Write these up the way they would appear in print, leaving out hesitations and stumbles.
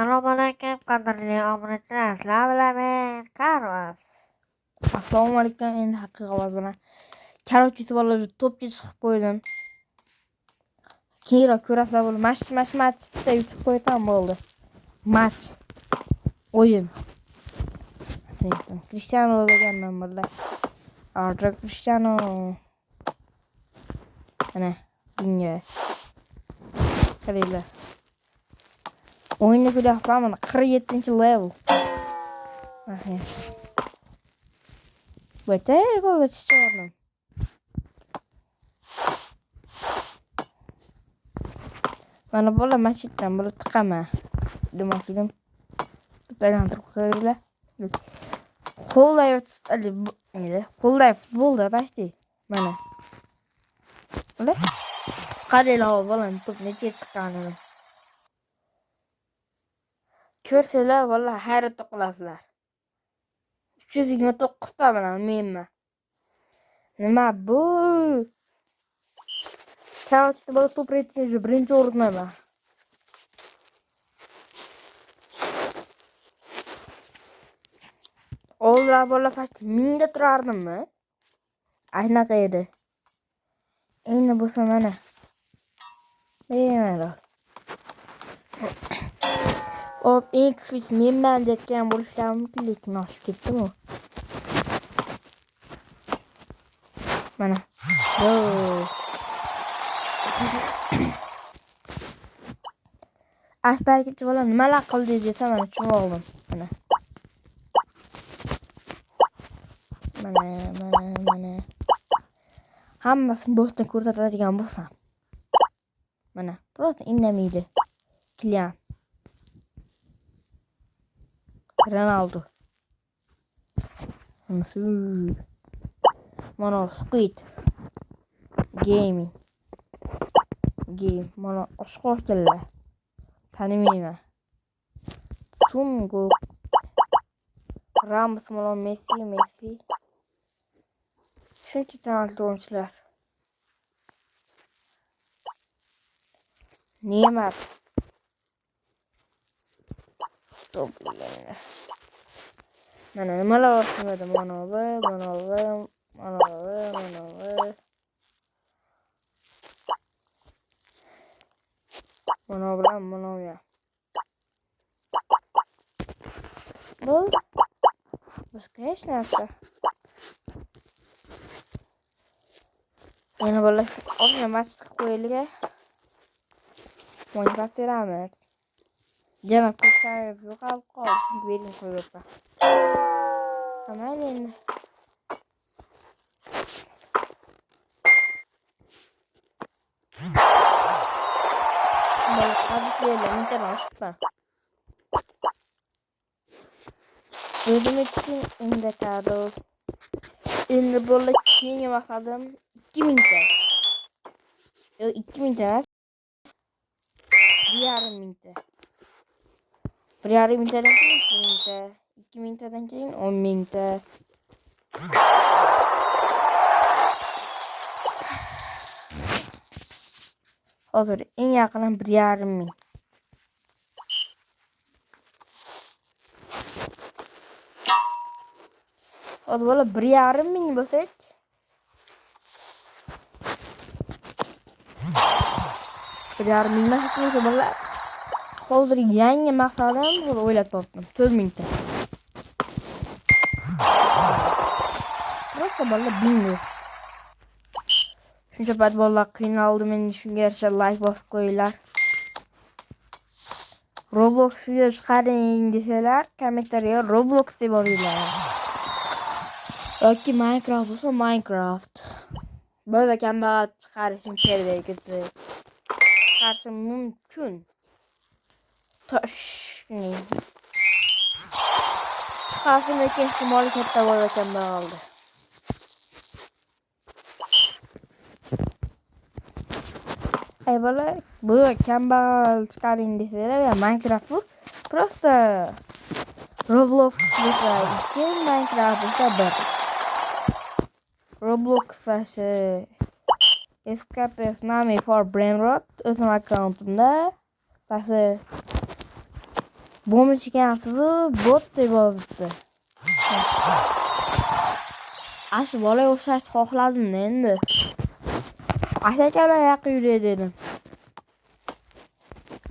Assalamualaikum qadrli obunachilar, sizlar bilan men Karvas. Assalomu alaykum. Endi haqiqiy ovoz bilan Karvachisi bolalar to'pga chiqib qo'ydim. Keyinroq ko'rasizlar, bo'ldi. Matchda yutib qo'ydim bo'ldi. Match. O'yin. Cristiano deganman bular. Arda Cristiano. Ana, bunga. Qaranglar. O'yinni ko'ryapsizlarmi? 47-level. Beter gol istiyorum. Mana bola masjiddan bola tiqama. Demoqchidim. Aylantirib qo'yinglar. Qo'lday futbolda почти. Mana. Mana. Qaranglar bolani to'p necha chiqqanini. Ko'rsanglar vallahi hayratda qolasizlar. 329 ta bilan menman. Nima bu? Karvachisi bola to'p reytingi birinchi o'rindaman. Oldinlar bola почти 1000 da turardimmi? Aynaqa edi. Endi bo'lsa mana. Bemalol. O eng kuchli menman degan bo'lishlari mumkin, lekin oshib ketdim-ku. Mana. Asparkichi bola nimalar qildi desa mana tushunib oldim. Mana. Hammasini boshdan ko'rsatadigan bo'lsam. Mana, просто indamaydi. Kylian. Ronaldo. Mana Squid Game. Mana oshqo'shdilar. Tanimayman. Tungo. Ramos, Messi. Shuncha talantli o'yinchilar. Neymar. Mana nimalar o'tmadi? Mana ya. Bu boshqa hech narsa. Yana bola o'zini match qo'yilgan. Minecraft beramiz. Janob Cristiano yo'qolib qoldi. Shunga bering qo'yibman. Tamam endi. Bola qadriylar internashibman. O'zim uchun indikado. Endi bola keyingi maqsadim 2000 ta. 2000 ta. 1,5 ta. 1,5 tadan keyin 2000 ta. 2000 tadan keyin 10,000 ta. Hozir eng yaqinim 1,5 ming. Hozir bola 1,5 ming bo'lsak, bola hozir yangi maqsadim o'ylab topdim. 4,000 ta. Просто bola bingo. Shuncha payt bolalar qiynaldi, men shunga yarasha like bosib qo'yinglar. Roblox video chiqaring desalar, kommentariyaga Roblox deb yuboringlar. Yoki Minecraft bo'lsa Minecraft. Bo'lsa kambag'al chiqarishim kerak edi. Chiqarishim mumkin. Toshning. Chiqarishim ehtimoli katta bo'ladi kambag'alda. Ay bola, bu kambag'al chiqaring desalar, Minecraft просто Roblox bo'lsa 2, Minecraft bo'lsa 1. Roblox başı Escape Tsunami for Brainrot o'zim akkauntimda başı Bomba chiqyapsiz, bot deb yozibdi. Ashi bola o'xshashni xohladim endi. Ashaka bilan yaqin yuray dedim.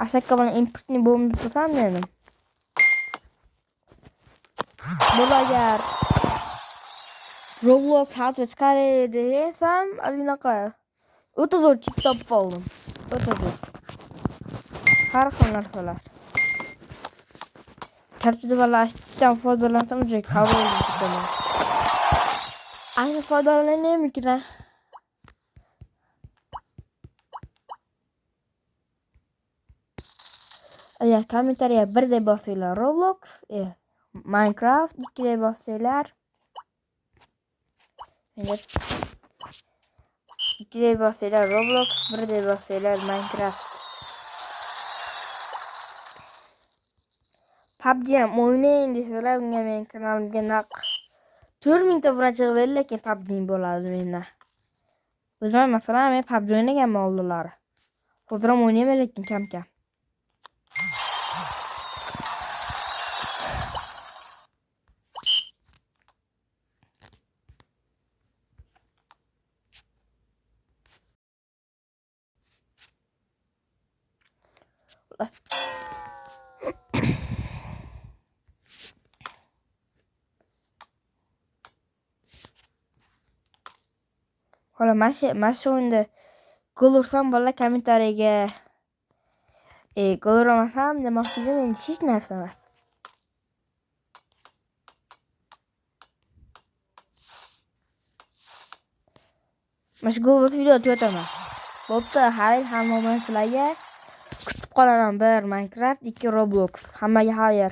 Ashaka bilan importni bomba tursam dedim. Bolalar Roblox hozir chiqaradi desam, alinaqa. O'ta zo'r chip topib oldim. O'ta zo'r. Har xil narsalar. Tartibda valashdan foydalansam juda qabul qildim. Ayni foydalanaymikin. Agar kommentariya 1 deb bosinglar Roblox, Minecraft 2 deb bosinglar. 2 deb bosinglar Roblox, 1 deb bosinglar Minecraft. PUBG ham o'ynaying desalar, unga men kanalimga naq 4000 ta obunachi berdi, lekin PUBG bo'ladi menda. O'zim masalan men PUBG o'ynaganman oldinlari. Hozir ham o'ynayman, lekin kam-kam. Xo'la, mana shu o'yinda gol ursam bolalar kommentariyaga gol urmasam demoqchidim, endi hech narsa emas. Mana shu gol bo'lsa video o'taman. Bo'pti, xayr, hamma obunachilarga kutib qolaman. 1 Minecraft, 2 Roblox. Hammaga xayr.